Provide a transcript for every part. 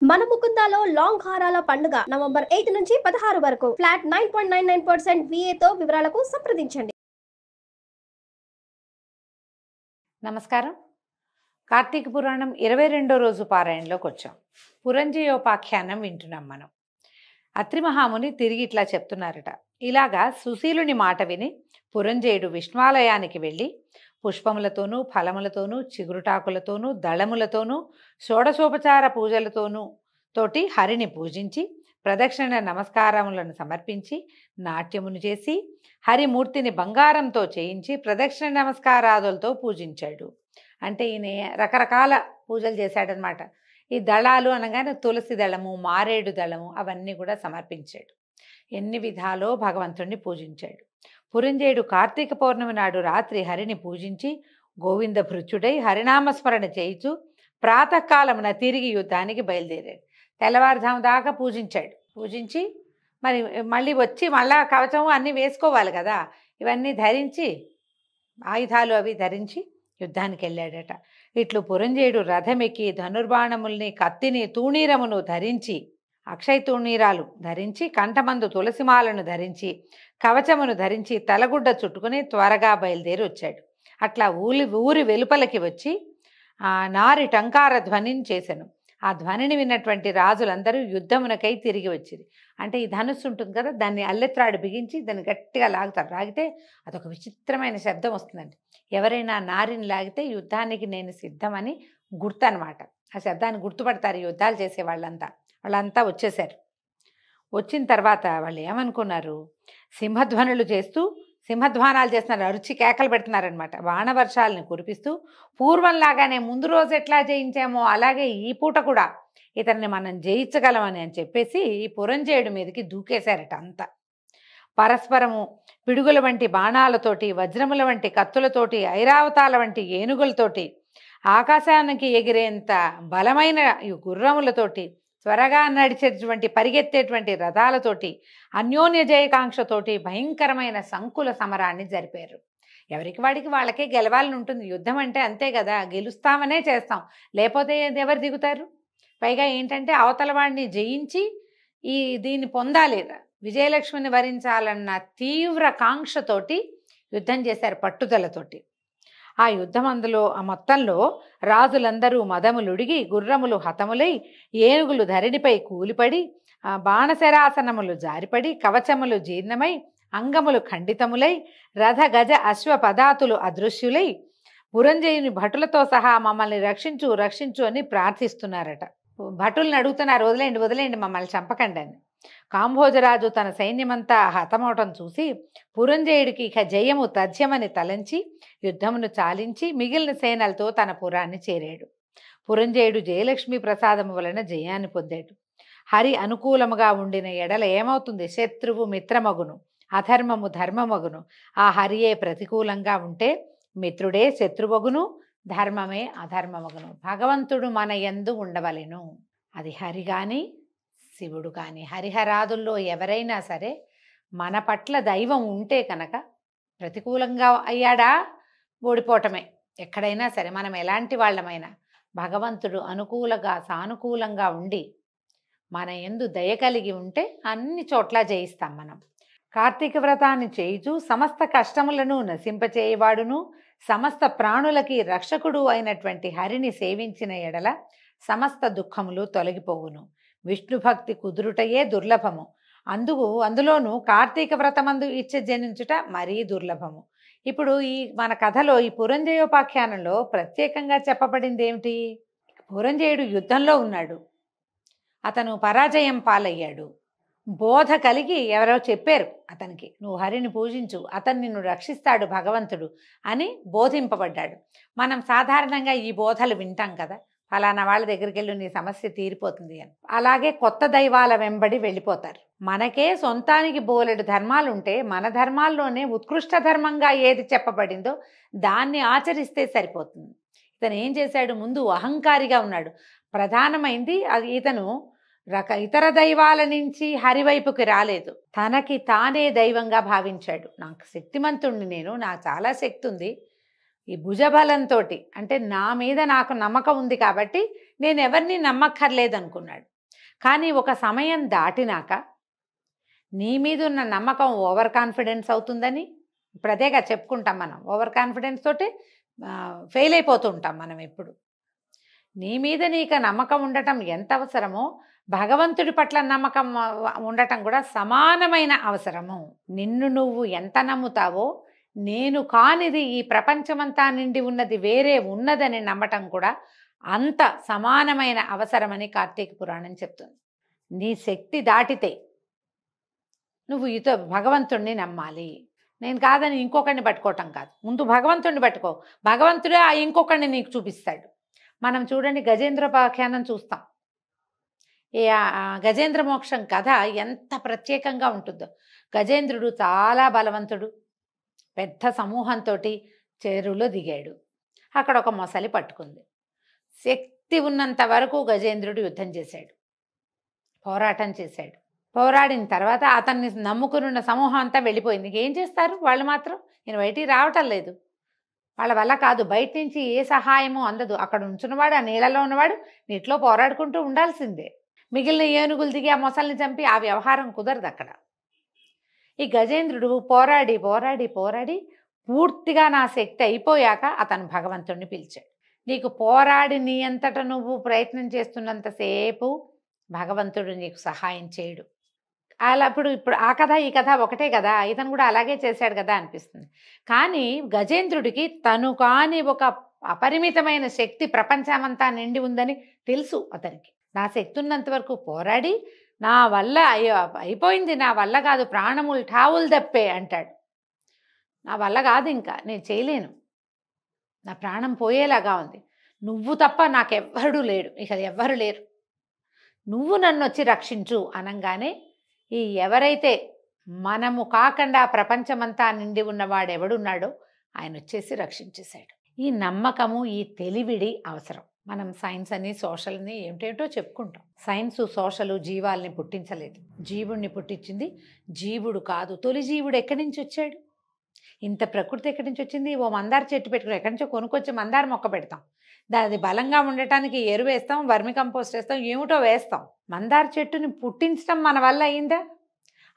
మన ముకుందాలో లాంగ్ హారాల పండుగ నవంబర్ 8 నుంచి 16 వరకు ఫ్లాట్ 9.99% VAతో వివరాలకు సంప్రదించండి. నమస్కారం. కార్తీక పురాణం 22వ రోజు పారాయణలోకి వచ్చాం. పురంజయోపాఖ్యానం వింటున్నాం మనం. అత్రి మహాముని తిరిగి ఇట్లా చెప్తున్నారట. ఇలాగా సుశీలుని మాట విని పురంజయుడు విష్ణువాలయానికి వెళ్ళి పుష్పములతోనూ ఫలములతోనూ చిగురుటాకులతోనూ దళములతోనూ షోడశోపచార పూజలతోనూ తోటి హరిని పూజించి ప్రదక్షిణ నమస్కారములను సమర్పించి నాట్యమును చేసి హరిమూర్తిని బంగారంతో చేయించి ప్రదక్షిణ నమస్కారాదులతో పూజించాడు. అంటే ఈయన రకరకాల పూజలు చేశాడనమాట. ఈ దళాలు అనగానే తులసి దళము, మారేడు దళము అవన్నీ కూడా సమర్పించాడు. ఎన్ని విధాలో భగవంతుణ్ణి పూజించాడు. పురంజయుడు కార్తీక పౌర్ణమి నాడు రాత్రి హరిని పూజించి గోవింద భృత్యుడై హరినామస్మరణ చేయిచు ప్రాతకాలమున తిరిగి యుద్ధానికి బయలుదేరాడు. తెల్లవారుజాము దాకా పూజించాడు. పూజించి మళ్ళీ వచ్చి మళ్ళా కవచము అన్నీ వేసుకోవాలి కదా, ఇవన్నీ ధరించి ఆయుధాలు అవి ధరించి యుద్ధానికి వెళ్ళాడట. ఇట్లు పురంజయుడు రథమెక్కి ధనుర్బాణముల్ని, కత్తిని, తూణీరమును ధరించి, అక్షయ తూణీరాలు ధరించి, కంఠమందు తులసిమాలను ధరించి, కవచమును ధరించి, తలగుడ్డ చుట్టుకుని త్వరగా బయలుదేరి వచ్చాడు. అట్లా ఊరి వెలుపలకి వచ్చి ఆ నారి టంకార ధ్వనిని చేశాను. ఆ ధ్వనిని విన్నటువంటి రాజులందరూ యుద్ధమునకై తిరిగి వచ్చింది. అంటే ఈ ధనుస్సు ఉంటుంది కదా, దాన్ని అల్లెత్రాడు బిగించి దాన్ని గట్టిగా లాగుతారు. లాగితే అదొక విచిత్రమైన శబ్దం వస్తుందండి. ఎవరైనా నారిని లాగితే యుద్ధానికి నేను సిద్ధమని గుర్తు అనమాట. ఆ శబ్దాన్ని గుర్తుపడతారు యుద్ధాలు చేసే వాళ్ళంతా వచ్చేసారు. వచ్చిన తర్వాత వాళ్ళు ఏమనుకున్నారు, సింహధ్వనులు చేస్తూ సింహధ్వానాలు చేస్తున్నారు, అరుచి కేకలు పెడుతున్నారనమాట. బాణవర్షాలని కురిపిస్తూ పూర్వంలాగానే ముందు రోజు ఎట్లా జయించామో అలాగే ఈ పూట కూడా ఇతన్ని మనం జయించగలమని అని చెప్పేసి ఈ పురంజయుడి మీదకి దూకేశారట. అంతా పరస్పరము పిడుగుల వంటి బాణాలతోటి, వజ్రముల వంటి కత్తులతోటి, ఐరావతాల వంటి ఏనుగులతోటి, ఆకాశానికి ఎగిరేంత బలమైన గుర్రములతోటి, త్వరగా నడిచేటువంటి పరిగెత్తేటువంటి రథాలతోటి, అన్యోన్య జయకాంక్షతోటి భయంకరమైన సంకుల సమరాన్ని జరిపారు. ఎవరికి వాడికి వాళ్ళకే గెలవాలని ఉంటుంది. యుద్ధం అంటే అంతే కదా, గెలుస్తామనే చేస్తాం, లేకపోతే ఎవరు దిగుతారు? పైగా ఏంటంటే అవతల వాడిని జయించి దీన్ని పొందాలి, విజయలక్ష్మిని వరించాలన్న తీవ్ర కాంక్షతోటి యుద్ధం చేశారు, పట్టుదలతోటి. ఆ యుద్ధం ఆ మొత్తంలో రాజులందరూ మదములుడిగి, గుర్రములు హతములై, ఏనుగులు ధరణిపై కూలిపడి, బాణశరాసనములు జారిపడి, కవచములు జీర్ణమై, అంగములు ఖండితములై, రథ గజ అశ్వ పదాతులు అదృశ్యులై, పురంజయుని భటులతో సహా మమ్మల్ని రక్షించు రక్షించు అని ప్రార్థిస్తున్నారట. భటుల్ని అడుగుతున్నారు, వదిలేయండి మమ్మల్ని చంపకండి అని. కాంభోజరాజు తన సైన్యమంతా హతమవటం చూసి పురంజయుడికి ఇక జయము తథ్యమని తలంచి యుద్ధమును చాలించి మిగిలిన సేనలతో తన పురాన్ని చేరాడు. పురంజయుడు జయలక్ష్మి ప్రసాదము వలన జయాన్ని పొందాడు. హరి అనుకూలముగా ఉండిన ఎడల ఏమవుతుంది? శత్రువు మిత్రమగును, అధర్మము ధర్మమగును. ఆ హరియే ప్రతికూలంగా ఉంటే మిత్రుడే శత్రువగును, ధర్మమే అధర్మమగును. భగవంతుడు మన యందు ఉండవలెను. అది హరి గాని శివుడు కానీ, హరిహరాదుల్లో ఎవరైనా సరే మన పట్ల దైవం ఉంటే కనుక ప్రతికూలంగా అయ్యాడా ఓడిపోవటమే. ఎక్కడైనా సరే మనం ఎలాంటి వాళ్ళమైనా భగవంతుడు అనుకూలంగా సానుకూలంగా ఉండి మన యందు దయ కలిగి ఉంటే అన్ని చోట్ల జయిస్తాం మనం. కార్తీక వ్రతాన్ని చేయుచు సమస్త కష్టములను నశింపచేయవాడును, సమస్త ప్రాణులకి రక్షకుడు అయినటువంటి హరిని సేవించిన ఎడల సమస్త దుఃఖములు తొలగిపోవును. విష్ణు భక్తి కుదురుటయే దుర్లభము. అందులోనూ కార్తీక వ్రతమందు ఇచ్చ జనించుట మరీ దుర్లభము. ఇప్పుడు మన కథలో ఈ పురంజయోపాఖ్యానంలో ప్రత్యేకంగా చెప్పబడింది ఏమిటి? పురంజయుడు యుద్ధంలో ఉన్నాడు, అతను పరాజయం పాలయ్యాడు. బోధ కలిగి ఎవరో చెప్పారు అతనికి, నువ్వు హరిని పూజించు, అతన్ని నిన్ను రక్షిస్తాడు భగవంతుడు అని బోధింపబడ్డాడు. మనం సాధారణంగా ఈ బోధలు వింటాం కదా, ఫలానా వాళ్ళ దగ్గరికి వెళ్ళి నీ సమస్య తీరిపోతుంది అని. అలాగే కొత్త దైవాల వెంబడి వెళ్ళిపోతారు. మనకే సొంతానికి బోలెడు ధర్మాలుంటే మన ధర్మాల్లోనే ఉత్కృష్ట ధర్మంగా ఏది చెప్పబడిందో దాన్ని ఆచరిస్తే సరిపోతుంది. ఇతను ఏం చేశాడు? ముందు అహంకారిగా ఉన్నాడు. ప్రధానమైంది ఇతను ఇతర దైవాల నుంచి హరివైపుకి రాలేదు, తనకి తానే దైవంగా భావించాడు. నాకు శక్తిమంతుణ్ణి నేను, నాకు చాలా శక్తి ఉంది, ఈ భుజబలంతో అంటే నా మీద నాకు నమ్మకం ఉంది కాబట్టి నేను ఎవరిని నమ్మక్కర్లేదనుకున్నాడు. కానీ ఒక సమయం దాటినాక నీ మీద ఉన్న నమ్మకం ఓవర్ కాన్ఫిడెన్స్ అవుతుందని ఇప్పుడు అదేగా చెప్పుకుంటాం మనం. ఓవర్ కాన్ఫిడెన్స్ తోటి ఫెయిల్ అయిపోతూ ఉంటాం మనం ఎప్పుడు. నీ మీద నీకు నమ్మకం ఉండటం ఎంత అవసరమో భగవంతుడి పట్ల నమ్మకం ఉండటం కూడా సమానమైన అవసరము. నిన్ను నువ్వు ఎంత నమ్ముతావో నేను కానిది ఈ ప్రపంచమంతా నిండి ఉన్నది వేరే ఉన్నదని నమ్మటం కూడా అంత సమానమైన అవసరమని కార్తీక పురాణం చెప్తుంది. నీ శక్తి దాటితే నువ్వు భగవంతుణ్ణి నమ్మాలి. నేను కాదని ఇంకొకరిని పట్టుకోవటం కాదు, ముందు భగవంతుడిని పట్టుకో, భగవంతుడే ఆ ఇంకొకరిని నీకు చూపిస్తాడు. మనం చూడండి గజేంద్రోపాఖ్యానం చూస్తాం. గజేంద్ర మోక్షం కథ ఎంత ప్రత్యేకంగా ఉంటుందో. గజేంద్రుడు చాలా బలవంతుడు, పెద్ద సమూహంతో చెరువులో దిగాడు. అక్కడ ఒక మొసలి పట్టుకుంది. శక్తి ఉన్నంత వరకు గజేంద్రుడు యుద్ధం చేశాడు, పోరాటం చేశాడు. పోరాడిన తర్వాత అతన్ని నమ్ముకున్న సమూహం అంతా వెళ్ళిపోయింది. ఏం చేస్తారు వాళ్ళు మాత్రం? ఈయన బయటికి రావటం లేదు, వాళ్ళ వల్ల కాదు, బయట నుంచి ఏ సహాయము అందదు. అక్కడ ఉంచున్నవాడు, ఆ నీళ్ళలో ఉన్నవాడు నీటిలో పోరాడుకుంటూ ఉండాల్సిందే. మిగిలిన ఏనుగులు దిగి ఆ మొసల్ని చంపి ఆ వ్యవహారం కుదరదు అక్కడ. ఈ గజేంద్రుడు పోరాడి పోరాడి పోరాడి పూర్తిగా నా శక్తి అయిపోయాక అతను భగవంతుడిని పిలిచాడు. నీకు పోరాడి నీ అంతటా నువ్వు ప్రయత్నం చేస్తున్నంతసేపు భగవంతుడు నీకు సహాయం చేయడు. అలా ఇప్పుడు ఆ కథ ఈ కథ ఒకటే కదా, ఇతను కూడా అలాగే చేశాడు కదా అనిపిస్తుంది. కానీ గజేంద్రుడికి తను కాని ఒక అపరిమితమైన శక్తి ప్రపంచమంతా నిండి ఉందని తెలుసు. అతనికి నా శక్తి ఉన్నంత వరకు పోరాడి నా వల్ల అయిపోయింది, నా వల్ల కాదు, ప్రాణములు ఠావులు తప్పే అంటాడు. నా వల్ల కాదు, ఇంకా నేను చేయలేను, నా ప్రాణం పోయేలాగా ఉంది, నువ్వు తప్ప నాకెవ్వరూ లేడు, ఇక ఎవ్వరు లేరు, నువ్వు నన్ను వచ్చి రక్షించు అనగానే ఈ ఎవరైతే మనము కాకుండా ప్రపంచమంతా నిండి ఉన్నవాడెవడున్నాడో ఆయన వచ్చేసి రక్షించేశాడు. ఈ నమ్మకము, ఈ తెలివిడి అవసరం. మనం సైన్స్ అని సోషల్ అని ఏమిటేమిటో చెప్పుకుంటాం. సైన్స్ సోషల్ జీవాల్ని పుట్టించలేదు, జీవుడిని పుట్టించింది జీవుడు కాదు. తొలి జీవుడు ఎక్కడి నుంచి వచ్చాడు? ఇంత ప్రకృతి ఎక్కడి నుంచి వచ్చింది? ఓ మందార చెట్టు పెట్టుకుని ఎక్కడి నుంచో కొనుక్కొచ్చి మందార మొక్క పెడతాం, దాది బలంగా ఉండటానికి ఎరువు వేస్తాం, వర్మి కంపోస్ట్ వేస్తాం, ఏమిటో వేస్తాం. మందార చెట్టుని పుట్టించడం మన వల్ల అయిందా?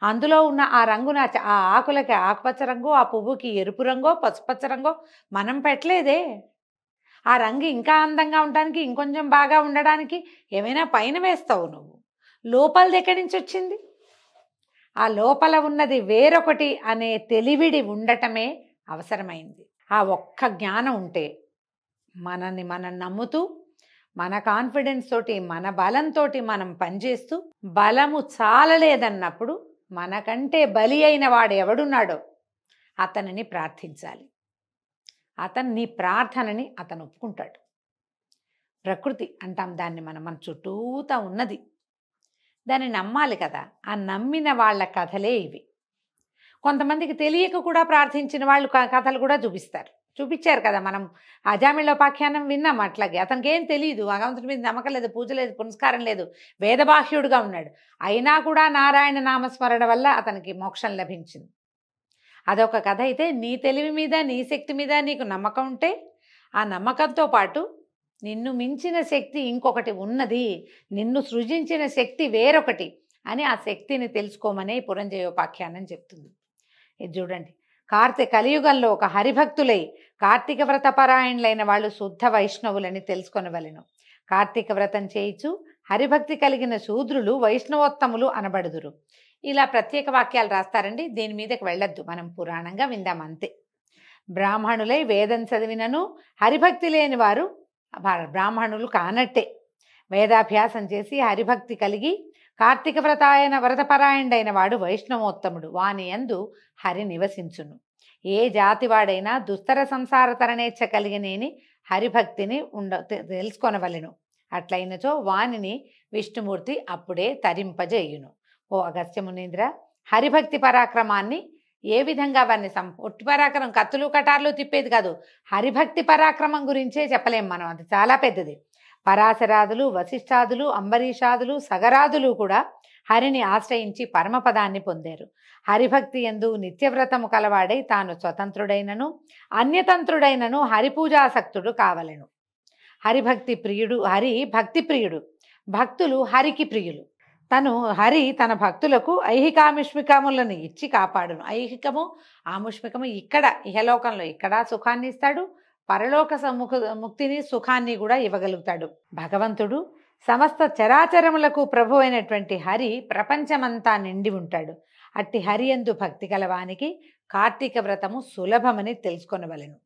అందులో ఉన్న ఆ రంగున, ఆ ఆకులకి ఆకుపచ్చ రంగు, ఆ పువ్వుకి ఎరుపు రంగో పసుపచ్చ రంగో మనం పెట్టలేదే. ఆ రంగు ఇంకా అందంగా ఉండడానికి, ఇంకొంచెం బాగా ఉండడానికి ఏమైనా పైన వేస్తావు నువ్వు. లోపలది ఎక్కడి నుంచి వచ్చింది? ఆ లోపల ఉన్నది వేరొకటి అనే తెలివిడి ఉండటమే అవసరమైంది. ఆ ఒక్క జ్ఞానం ఉంటే మనం నమ్ముతూ మన కాన్ఫిడెన్స్ తోటి మన బలంతో మనం పనిచేస్తూ, బలము చాలలేదన్నప్పుడు మనకంటే బలి అయిన వాడు ఎవడున్నాడో అతనిని ప్రార్థించాలి. అతను నీ ప్రార్థనని అతను ఒప్పుకుంటాడు. ప్రకృతి అంటాం దాన్ని, మన చుట్టూతా ఉన్నది, దాన్ని నమ్మాలి కదా. ఆ నమ్మిన వాళ్ళ కథలే ఇవి. కొంతమందికి తెలియక కూడా ప్రార్థించిన వాళ్ళు కథలు కూడా చూపించారు కదా. మనం అజామిళోపాఖ్యానం విన్నాం. అట్లాగే అతనికి ఏం తెలియదు, భగవంతుడి మీద నమ్మకం లేదు, పూజ లేదు, పునస్కారం లేదు, వేదబాహ్యుడుగా ఉన్నాడు. అయినా కూడా నారాయణ నామస్మరణ వల్ల అతనికి మోక్షం లభించింది. అదొక కథ. అయితే నీ తెలివి మీద, నీ శక్తి మీద నీకు నమ్మకం ఉంటే, ఆ నమ్మకంతో పాటు నిన్ను మించిన శక్తి ఇంకొకటి ఉన్నది, నిన్ను సృజించిన శక్తి వేరొకటి అని ఆ శక్తిని తెలుసుకోమనే పురంజయోపాఖ్యానం చెప్తుంది. ఇది చూడండి, కలియుగంలో ఒక హరిభక్తులై కార్తీక వ్రత పరాయణులైన వాళ్ళు శుద్ధ వైష్ణవులని తెలుసుకొనవలెను. కార్తీక వ్రతం చేయిచు హరిభక్తి కలిగిన శూద్రులు వైష్ణవోత్తములు అనబడుదురు. ఇలా ప్రత్యేక వాక్యాలు రాస్తారండి. దీని మీదకి వెళ్ళొద్దు, మనం పురాణంగా విందాం అంతే. బ్రాహ్మణులై వేదం చదివినను హరిభక్తి లేని వారు బ్రాహ్మణులు కానట్టే. వేదాభ్యాసం చేసి హరిభక్తి కలిగి కార్తీక వ్రతపరాయణుడైన వాడు వైష్ణవోత్తముడు, వాని యందు హరి నివసించును. ఏ జాతివాడైనా దుస్తర సంసార తరణేచ్ఛ కలిగినేని హరిభక్తిని తెలుసుకొనవలెను. అట్లయినచో వానిని విష్ణుమూర్తి అప్పుడే తరింపజేయును. ఓ అగస్త్య మునీంద్ర, హరిభక్తి పరాక్రమాన్ని ఏ విధంగా వారిని ఒట్టి పరాక్రమం కత్తులు కటార్లు తిప్పేది కాదు, హరిభక్తి పరాక్రమం గురించే చెప్పలేం మనం, అది చాలా పెద్దది. పరాశరాదులు, వశిష్ఠాదులు, అంబరీషాదులు, సగరాదులు కూడా హరిని ఆశ్రయించి పరమపదాన్ని పొందారు. హరిభక్తి యందు నిత్యవ్రతము కలవాడై తాను స్వతంత్రుడైనను అన్యతంత్రుడైనను హరిపూజాసక్తుడు కావలెను. హరి భక్తి ప్రియుడు భక్తులు హరికి ప్రియులు. హరి తన భక్తులకు ఐహికాముష్మికములను ఇచ్చి కాపాడును. ఐహికము ఆముష్మికము ఇక్కడ ఇహలోకంలో ఇక్కడ సుఖాన్ని ఇస్తాడు, పరలోక ముక్తిని సుఖాన్ని కూడా ఇవ్వగలుగుతాడు. భగవంతుడు సమస్త చరాచరములకు ప్రభు అయినటువంటి హరి ప్రపంచమంతా నిండి ఉంటాడు. అట్టి హరి యందు భక్తి కలవానికి కార్తీక వ్రతము సులభమని తెలుసుకొనవలెను.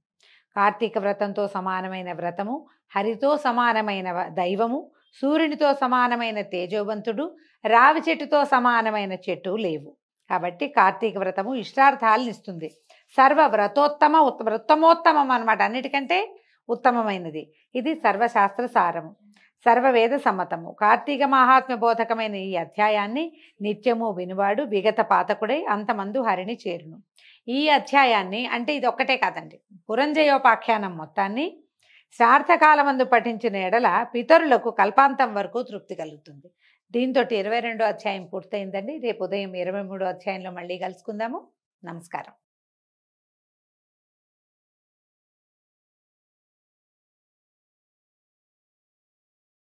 కార్తీక వ్రతంతో సమానమైన వ్రతము, హరితో సమానమైన దైవము, సూర్యునితో సమానమైన తేజోవంతుడు, రావి చెట్టుతో సమానమైన చెట్టు లేవు. కాబట్టి కార్తీక వ్రతము ఇష్టార్థాలను ఇస్తుంది. సర్వ వ్రతోత్తమోత్తమం అన్నమాట, అన్నిటికంటే ఉత్తమమైనది. ఇది సర్వశాస్త్ర సారము, సర్వవేద సమ్మతము. కార్తీక మహాత్మ్య బోధకమైన ఈ అధ్యాయాన్ని నిత్యము వినువాడు విగత పాతకుడై అంతమందు హరిని చేరును. ఈ అధ్యాయాన్ని అంటే ఇది ఒక్కటే కాదండి, పురంజయోపాఖ్యానం మొత్తాన్ని శ్రార్థకాలమందు పఠించిన ఎడల పితరులకు కల్పాంతం వరకు తృప్తి కలుగుతుంది. దీంతో 22వ అధ్యాయం పూర్తయిందండి. రేపు ఉదయం 23వ అధ్యాయంలో మళ్ళీ కలుసుకుందాము. నమస్కారం.